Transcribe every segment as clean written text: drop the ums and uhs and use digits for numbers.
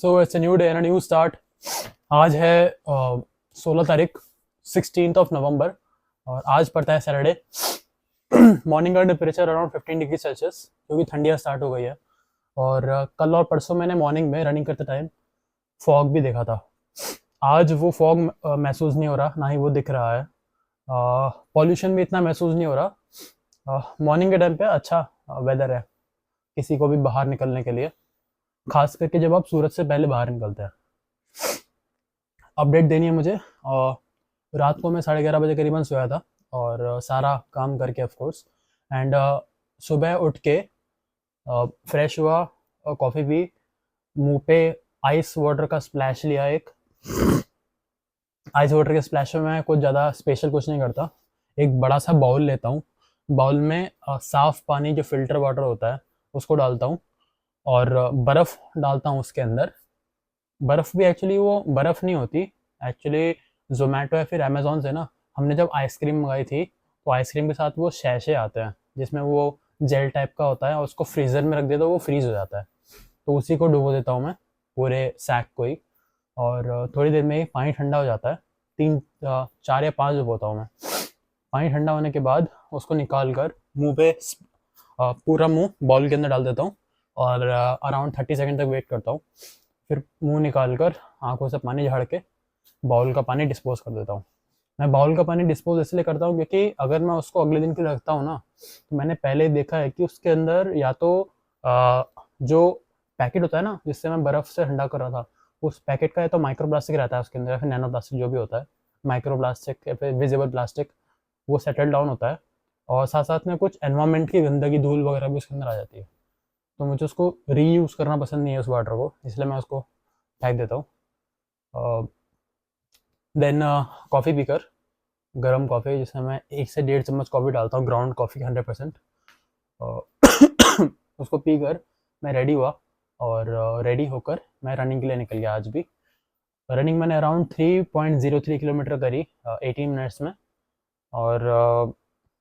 So it's a new day and a new start. आज है 16 तारीख, 16 नवंबर, और आज पड़ता है सैटरडे। मॉर्निंग का टेम्परेचर अराउंड 15 डिग्री सेल्सियस, क्योंकि ठंडियाँ स्टार्ट हो गई है। और कल और परसों मैंने मॉर्निंग में रनिंग करते टाइम फॉग भी देखा था। आज वो फॉग महसूस नहीं हो रहा, ना ही वो दिख रहा है। पॉल्यूशन भी इतना महसूस नहीं हो रहा। मॉर्निंग के टाइम पे अच्छा वेदर है किसी को भी बाहर निकलने के लिए, खास करके जब आप सूरज से पहले बाहर निकलते हैं। अपडेट देनी है मुझे। रात को मैं 11:30 बजे करीबन सोया था, और सारा काम करके ऑफ कोर्स। एंड सुबह उठ के फ्रेश हुआ, कॉफ़ी पी, मुंह पे आइस वाटर का स्प्लैश लिया। एक आइस वाटर के स्प्लैश में मैं कुछ ज़्यादा स्पेशल कुछ नहीं करता। एक बड़ा सा बाउल लेता हूँ, बाउल में साफ़ पानी जो फ़िल्टर वाटर होता है उसको डालता हूँ, और बर्फ़ डालता हूँ उसके अंदर। बर्फ़ भी एक्चुअली वो बर्फ़ नहीं होती। एक्चुअली ज़ोमैटो या फिर अमेज़न से ना, हमने जब आइसक्रीम मंगाई थी, तो आइसक्रीम के साथ वो शैशे आते हैं जिसमें वो जेल टाइप का होता है, और उसको फ्रीज़र में रख दे तो वो फ्रीज़ हो जाता है। तो उसी को डुबो देता हूँ मैं, पूरे सैक को ही। और थोड़ी देर में ही पानी ठंडा हो जाता है। 4 या 5 डुबोता हूँ मैं। पानी ठंडा होने के बाद उसको निकाल कर मुँह पे पूरा मुँह बाउल के अंदर डाल देता हूँ, और अराउंड 30 सेकंड तक वेट करता हूँ। फिर मुंह निकाल कर आंखों से पानी झाड़ के बाउल का पानी डिस्पोज कर देता हूँ। मैं बाउल का पानी डिस्पोज इसलिए करता हूँ क्योंकि अगर मैं उसको अगले दिन के लिए रखता हूँ ना, तो मैंने पहले देखा है कि उसके अंदर या तो जो पैकेट होता है ना जिससे मैं बर्फ़ से ठंडा कर रहा था, उस पैकेट का या तो माइक्रो प्लास्टिक रहता है उसके अंदर, या फिर नैनो प्लास्टिक जो भी होता है, माइक्रो प्लास्टिक या फिर विजिबल प्लास्टिक, वो सेटल डाउन होता है। और साथ साथ में कुछ एनवायरमेंट की गंदगी, धूल वगैरह भी उसके अंदर आ जाती है। तो मुझे उसको रीयूज़ करना पसंद नहीं है उस वाटर को, इसलिए मैं उसको फेंक देता हूँ। देन कॉफ़ी पीकर, गर्म कॉफ़ी जिसमें मैं 1 से 1.5 चम्मच कॉफ़ी डालता हूँ, ग्राउंड कॉफ़ी 100%। उसको पीकर मैं रेडी हुआ, और रेडी होकर मैं रनिंग के लिए निकल गया। आज भी रनिंग मैंने अराउंड 3.03 किलोमीटर करी 18 मिनट्स में। और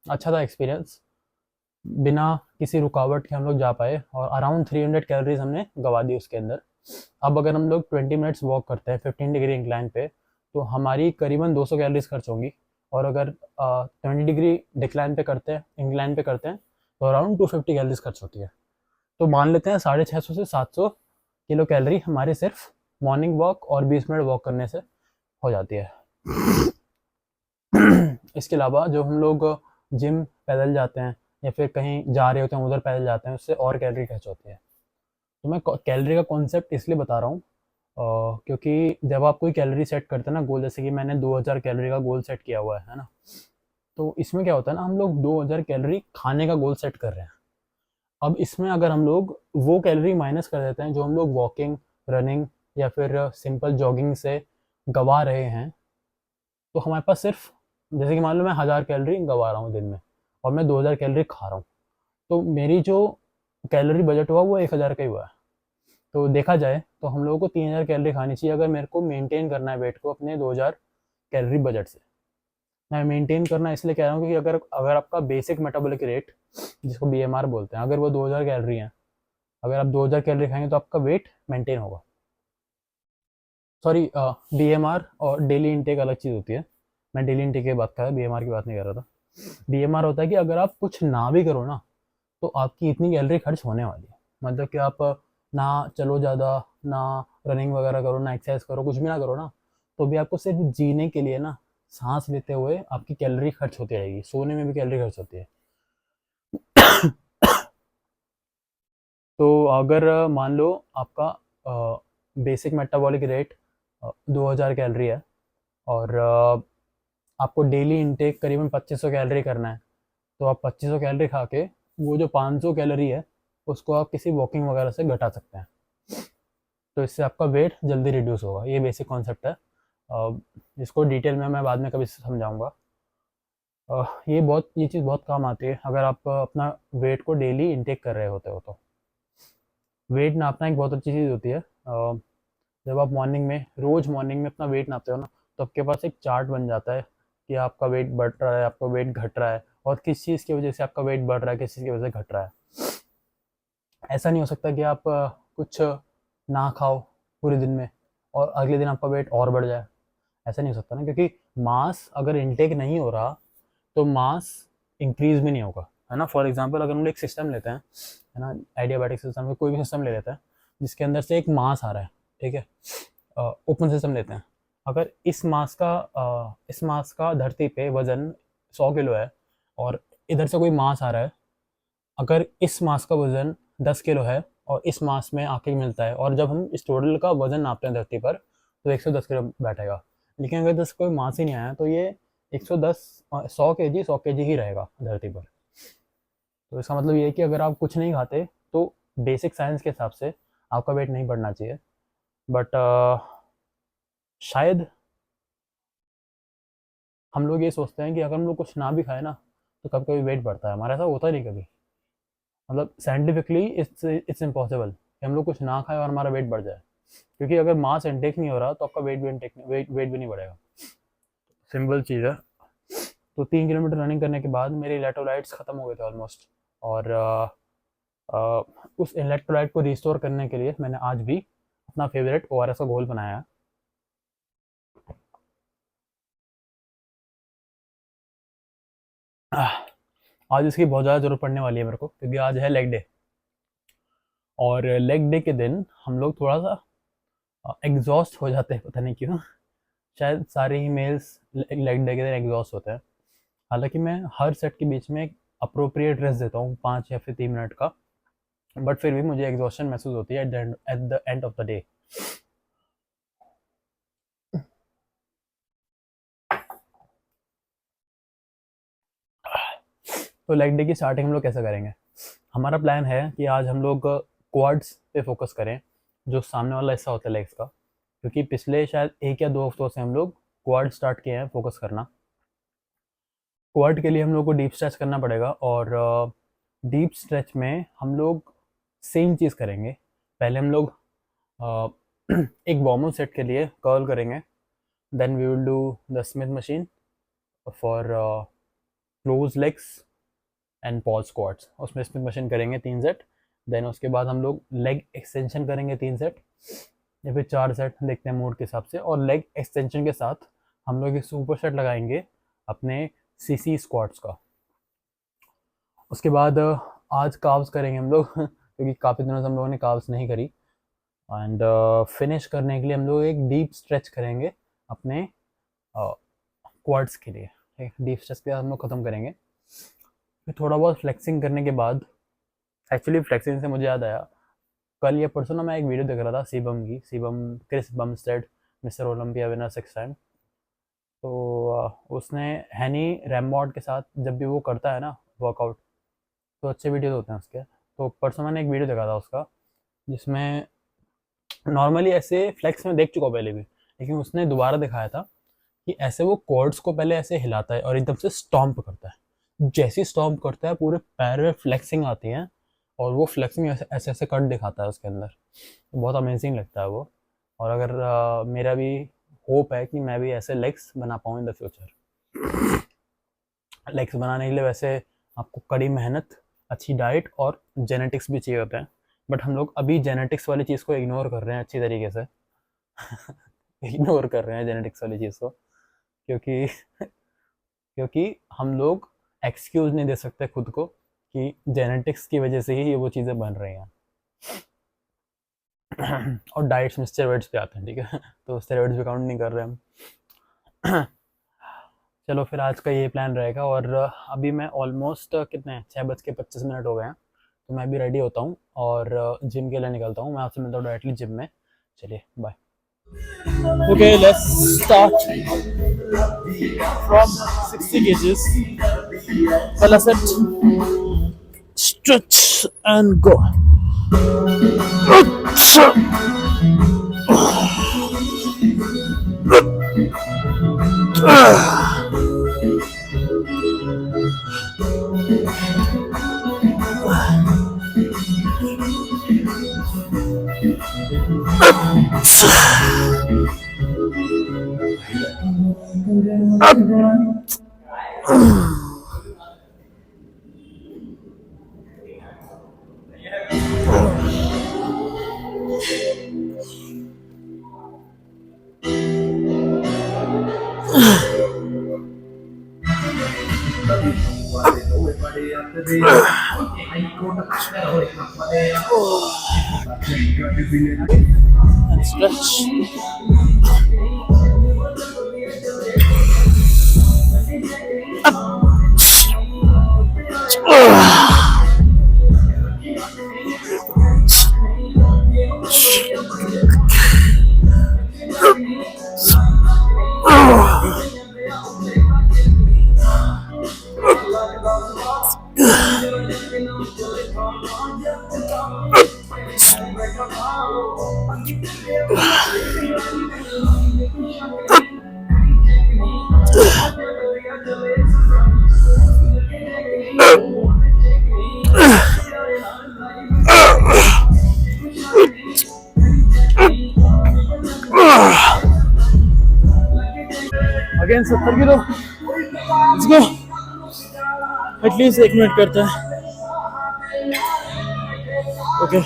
अच्छा था एक्सपीरियंस। बिना किसी रुकावट के हम लोग जा पाए, और अराउंड 300 कैलोरीज हमने गवा दी उसके अंदर। अब अगर हम लोग 20 मिनट्स वॉक करते हैं 15 डिग्री इंक्लाइन पे, तो हमारी करीबन 200 कैलोरीज खर्च होंगी। और अगर 20 डिग्री डिक्लाइन पे करते हैं, इंक्लाइन पे करते हैं, तो अराउंड 250 कैलोरीज खर्च होती है। तो मान लेते हैं 650 से 700 किलो कैलोरी हमारी सिर्फ मॉर्निंग वॉक और 20 मिनट वॉक करने से हो जाती है। इसके अलावा जो हम लोग जिम पैदल जाते हैं, या फिर कहीं जा रहे होते हैं उधर पैदल जाते हैं, उससे और कैलोरी खर्च होती है। तो मैं कैलोरी का कॉन्सेप्ट इसलिए बता रहा हूँ क्योंकि जब आप कोई कैलोरी सेट करते हैं ना गोल, जैसे कि मैंने 2000 कैलोरी का गोल सेट किया हुआ है ना, तो इसमें क्या होता है ना, हम लोग 2000 कैलोरी खाने का गोल सेट कर रहे हैं। अब इसमें अगर हम लोग वो कैलोरी माइनस कर देते हैं जो हम लोग वॉकिंग, रनिंग या फिर सिंपल जॉगिंग से गवा रहे हैं, तो हमारे पास सिर्फ, जैसे कि मान लो मैं 1000 कैलोरी गवा रहा हूँ दिन में, और मैं 2000 कैलोरी खा रहा हूँ, तो मेरी जो कैलोरी बजट हुआ वो 1000 का ही हुआ है। तो देखा जाए तो हम लोगों को 3000 कैलोरी खानी चाहिए अगर मेरे को मेंटेन करना है वेट को अपने 2000 कैलोरी बजट से। मैं मेंटेन करना इसलिए कह रहा हूँ क्योंकि अगर अगर आपका बेसिक मेटाबॉलिक रेट, जिसको बीएमआर बोलते हैं, अगर वो 2000 कैलोरी है, अगर आप 2000 कैलोरी खाएंगे तो आपका वेट मेंटेन होगा। सॉरी, बीएमआर और डेली इनटेक अलग चीज़ होती है। मैं डेली इनटेक की बात कर रहा, बीएमआर की बात नहीं कर रहा था। बीएमआर होता है कि अगर आप कुछ ना भी करो ना, तो आपकी इतनी कैलोरी खर्च होने वाली है। मतलब कि आप ना चलो ज़्यादा, ना रनिंग वगैरह करो, ना एक्सरसाइज करो, कुछ भी ना करो ना, तो भी आपको सिर्फ जीने के लिए ना, सांस लेते हुए आपकी कैलोरी खर्च होती रहेगी, सोने में भी कैलोरी खर्च होती है। तो अगर मान लो आपका बेसिक मेटाबॉलिक रेट 2000 कैलोरी है, और आपको डेली इनटेक करीबन 2500 कैलोरी करना है, तो आप 2500 कैलोरी खा के वो जो 500 कैलोरी है उसको आप किसी वॉकिंग वगैरह से घटा सकते हैं। तो इससे आपका वेट जल्दी रिड्यूस होगा। ये बेसिक कॉन्सेप्ट है। इसको डिटेल में मैं बाद में कभी समझाऊंगा। ये चीज़ बहुत काम आती है अगर आप अपना वेट को डेली इनटेक कर रहे होते हो। तो वेट नापना एक बहुत अच्छी चीज़ होती है। जब आप रोज़ मॉर्निंग में अपना वेट नापते हो ना, तो आपके पास एक चार्ट बन जाता है कि आपका वेट बढ़ रहा है, आपका वेट घट रहा है, और किस चीज़ की वजह से आपका वेट बढ़ रहा है, किस चीज़ की वजह से घट रहा है। ऐसा नहीं हो सकता कि आप कुछ ना खाओ पूरे दिन में, और अगले दिन आपका वेट और बढ़ जाए। ऐसा नहीं हो सकता ना, क्योंकि मास अगर इनटेक नहीं हो रहा तो मास इंक्रीज भी नहीं होगा, है ना। फॉर एग्जांपल अगर हम लोग एक सिस्टम लेते हैं, है ना, एडियाबैटिक सिस्टम, कोई भी सिस्टम ले लेते हैं जिसके अंदर से एक मास आ रहा है, ठीक है, ओपन सिस्टम लेते हैं। अगर इस मास का धरती पे वजन 100 किलो है और इधर से कोई मास आ रहा है, अगर इस मास का वजन 10 किलो है और इस मास में आके मिलता है, और जब हम इस टोटल का वजन नापते हैं धरती पर तो 110 किलो बैठेगा। लेकिन अगर दस कोई मास ही नहीं आया तो ये 110 100 केजी ही रहेगा धरती पर। तो इसका मतलब ये है कि अगर आप कुछ नहीं खाते तो बेसिक साइंस के हिसाब से आपका वेट नहीं बढ़ना चाहिए। बट शायद हम लोग ये सोचते हैं कि अगर हम लोग कुछ ना भी खाए ना तो कभी कभी वेट बढ़ता है हमारा। ऐसा होता नहीं कभी, मतलब साइंटिफिकली इट्स इम्पॉसिबल कि हम लोग कुछ ना खाएं और हमारा वेट बढ़ जाए, क्योंकि अगर मास इनटेक नहीं हो रहा तो आपका वेट भी नहीं बढ़ेगा। सिंपल चीज़ है। तो 3 किलोमीटर रनिंग करने के बाद मेरे इलेक्ट्रोलाइट्स ख़त्म हो गए थे ऑलमोस्ट, और उस इलेक्ट्रोलाइट को रिस्टोर करने के लिए मैंने आज भी अपना फेवरेट ORS का घोल बनाया है। आज इसकी बहुत ज़्यादा ज़रूरत पड़ने वाली है मेरे को, क्योंकि आज है लेग डे, और लेग डे के दिन हम लोग थोड़ा सा एग्जॉस्ट हो जाते हैं, पता नहीं क्यों। शायद सारे ही मेल्स लेग डे के दिन एग्जॉस्ट होते हैं। हालांकि मैं हर सेट के बीच में एक अप्रोप्रिएट रेस्ट देता हूँ, 5 या फिर 3 मिनट का, बट फिर भी मुझे एग्जॉशन महसूस होती है at the end of the day. तो लेग डे की स्टार्टिंग हम लोग कैसे करेंगे? हमारा प्लान है कि आज हम लोग क्वाड्स पे फोकस करें, जो सामने वाला हिस्सा होता है लेग्स का, क्योंकि पिछले शायद 1 या 2 हफ्तों से हम लोग क्वाड स्टार्ट किए हैं फोकस करना। क्वाड के लिए हम लोग को डीप स्ट्रेच करना पड़ेगा, और डीप स्ट्रेच में हम लोग सेम चीज़ करेंगे। पहले हम लोग एक वार्म अप सेट के लिए कर्ल करेंगे, then we will do the Smith machine for close legs and pause squats. उसमें स्मिथ मशीन करेंगे 3 सेट। देन उसके बाद हम लोग लेग एक्सटेंशन करेंगे 3 सेट या फिर 4 सेट, देखते हैं मूड के हिसाब से। और लेग एक्सटेंशन के साथ हम लोग एक सुपर सेट लगाएंगे अपने सीसी स्क्वाट्स का। उसके बाद आज काव्स करेंगे हम लोग क्योंकि काफ़ी दिनों से हम लोगों ने काव्स नहीं करी। एंड फिनिश करने के लिए हम लोग एक डीप स्ट्रेच करेंगे अपने क्वाड्स के लिए। ठीक, डीप स्ट्रेच के बाद हम लोग ख़त्म करेंगे। फिर थोड़ा बहुत फ्लेक्सिंग करने के बाद, एक्चुअली फ्लेक्सिंग से मुझे याद आया, कल या परसों ना मैं एक वीडियो देख रहा था Cbum Chris Bumstead, mister Olympia winner 6 time. तो उसने हैनी रैमबॉट के साथ जब भी वो करता है ना वर्कआउट, तो अच्छे वीडियोस होते हैं उसके। तो परसों मैंने एक वीडियो देखा था उसका, जिसमें नॉर्मली ऐसे फ्लेक्स में देख चुका हूँ पहले भी, लेकिन उसने दोबारा दिखाया था कि ऐसे वो कॉर्ड्स को पहले ऐसे हिलाता है और एकदम से स्टॉम्प करता है। जैसे स्टॉम्प करता है पूरे पैर में फ्लेक्सिंग आती है, और वो फ्लेक्सिंग ऐसे ऐसे ऐसे कट दिखाता है उसके अंदर। तो बहुत अमेजिंग लगता है वो। और अगर मेरा भी होप है कि मैं भी ऐसे लेग्स बना पाऊँ इन द फ्यूचर। लेग्स बनाने के लिए वैसे आपको कड़ी मेहनत, अच्छी डाइट और जेनेटिक्स भी चाहिए होते हैं, बट हम लोग अभी जेनेटिक्स वाली चीज़ को इग्नोर कर रहे हैं अच्छी तरीके से। इग्नोर कर रहे हैं जेनेटिक्स वाली चीज़ को, क्योंकि क्योंकि हम लोग एक्सक्यूज़ नहीं दे सकते खुद को कि जेनेटिक्स की वजह से ही ये वो चीज़ें बन रही हैं। और डाइट्स में स्टेरॉइड्स भी आते हैं, ठीक है, तो स्टेरॉइड्स भी काउंट नहीं कर रहे हम। चलो फिर आज का ये प्लान रहेगा। और अभी मैं ऑलमोस्ट कितने 6:25 हो गए हैं, तो मैं भी रेडी होता हूँ और जिम के लिए निकलता हूँ। मैं आपसे मिलता हूँ डायरेक्टली जिम में। चलिए bye. Okay, let's start from 60 kgs. Pala set, stretch and go. And stretch. Again 70 kilo. Let's go. At least 1 minute करता है. Okay.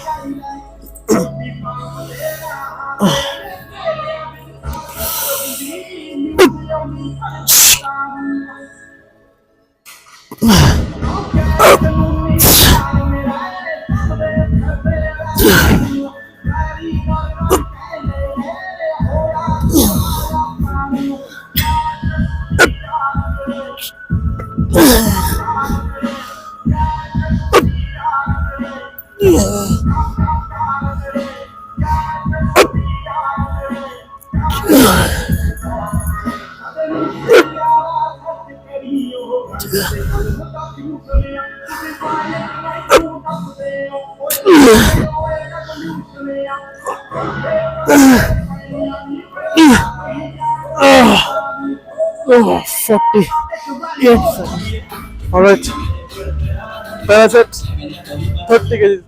Oh, 40. Yes. All right. That's it. 30 kgs.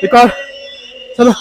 Record. चलो.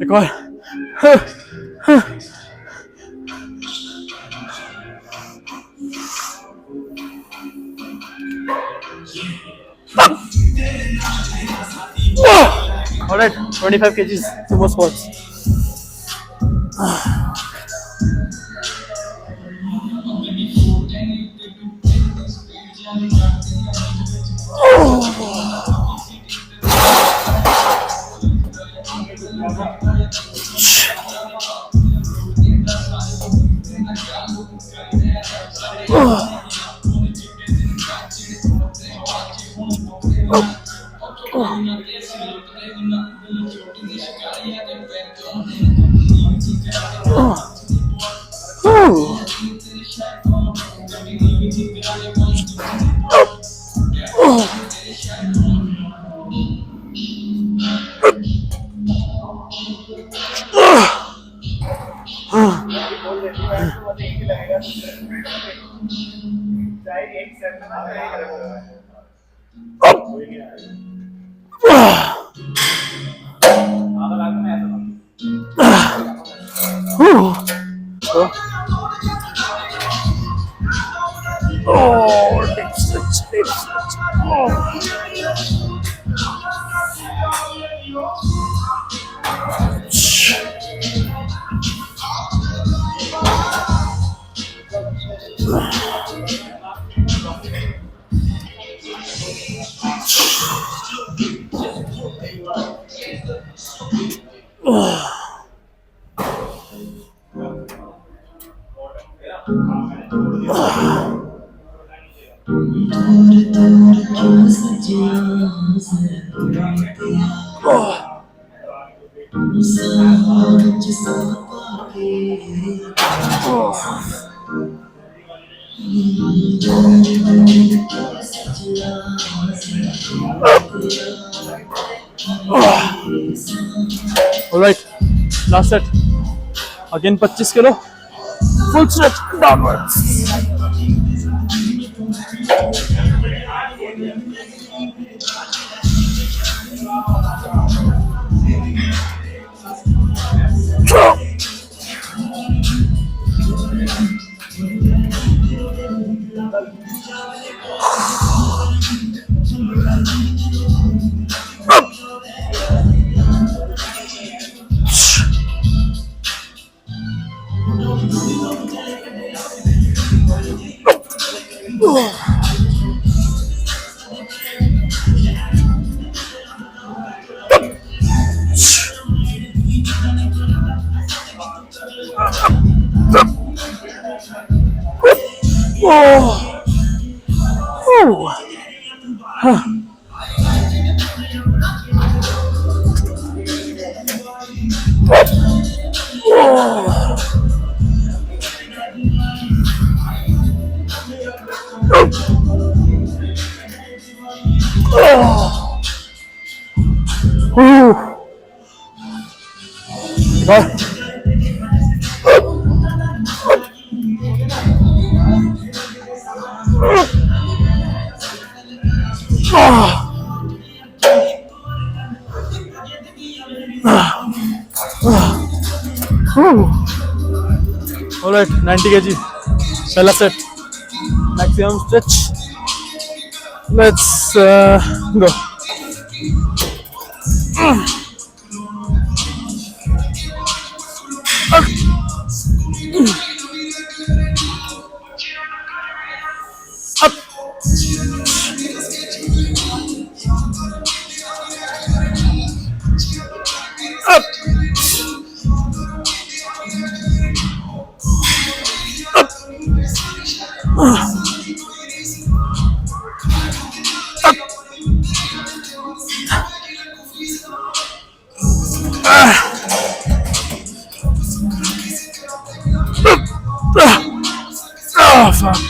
एक और. Alright, 25 kgs, two more squats. Alright, last set. Again 25 kilo. Full stretch downwards. Alright, 90 kg. Pehla set. Maximum stretch. Let's go. Oh, fuck.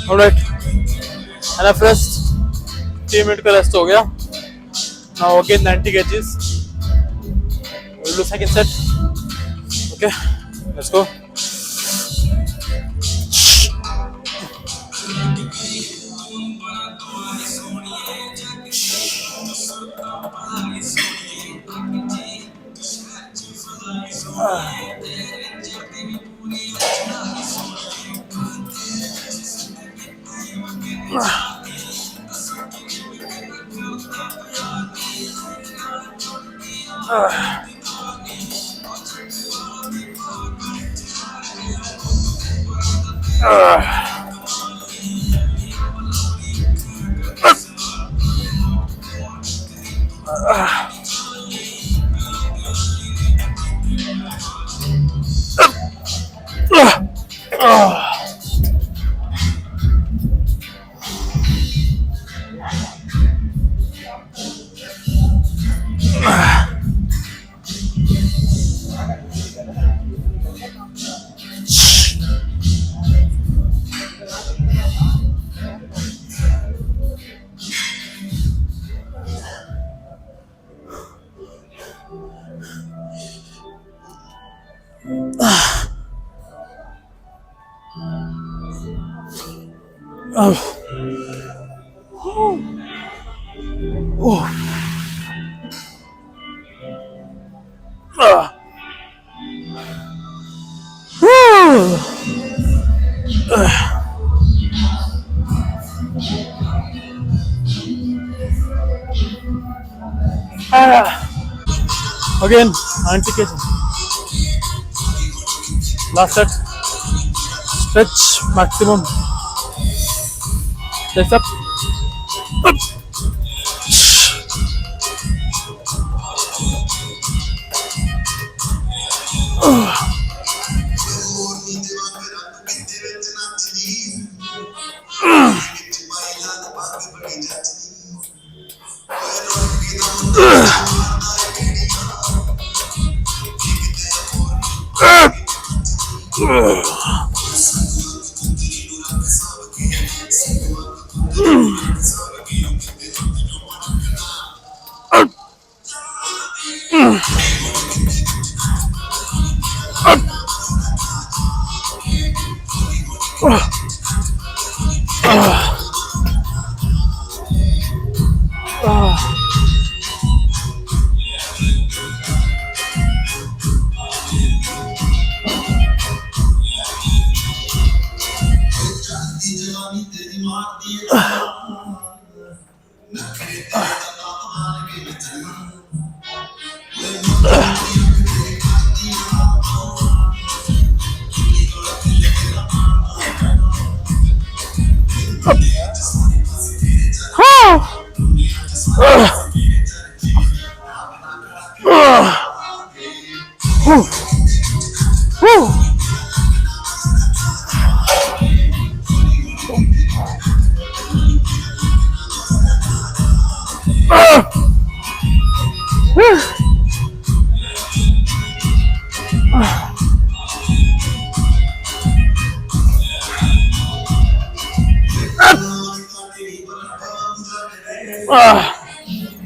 Alright, enough rest, 3 minute का rest हो गया. Now again 90 kgs. We'll do second set. Okay, let's go. Again 90 kg. Last set. Stretch maximum. Chest up. Up.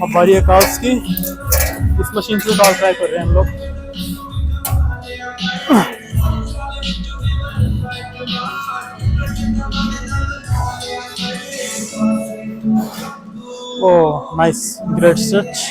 अब बारी है cows की. इस machine से cows try कर रहे हैं हम लोग. Oh, nice, great stretch.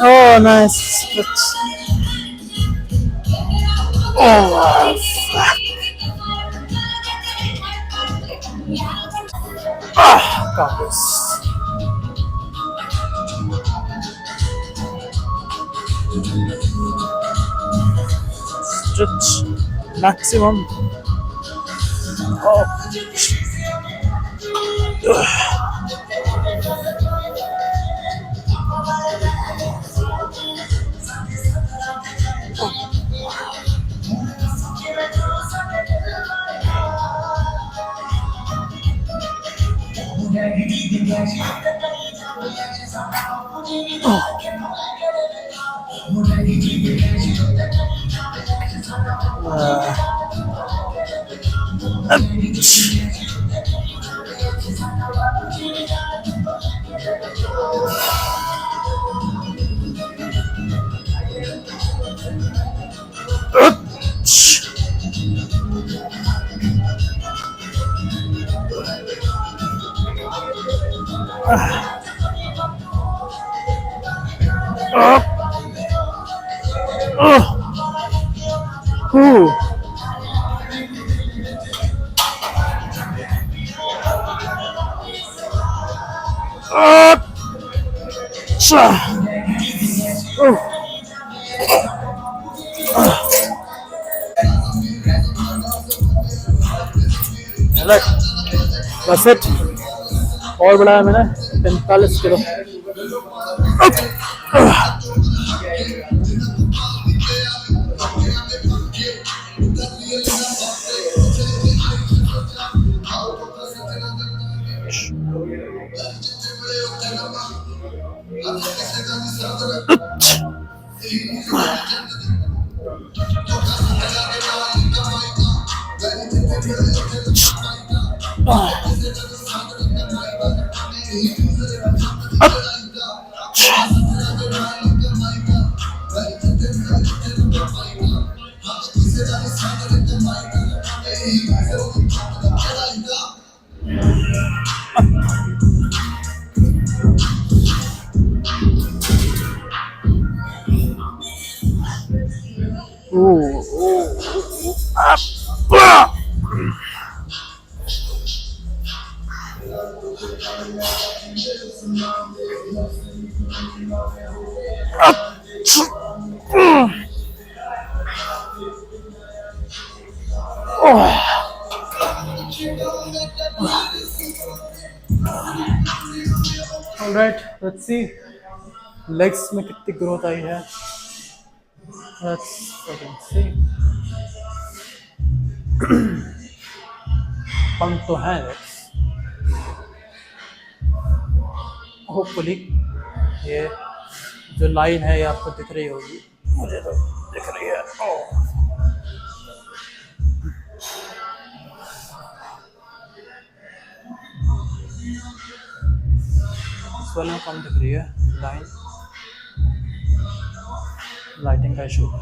Oh, nice. Oh, got this. Stretch maximum. Oh, ooh. Alright, that's it. और बढ़ाया मैंने 45 kilo. Alright, let's see. Legs में कितनी growth आई है. Let's fucking see. Pump तो है legs. Hopefully ये जो लाइन है ये आपको दिख रही होगी. मुझे तो दिख रही है. इस वाले में कम दिख रही है लाइन. लाइटिंग का इशू.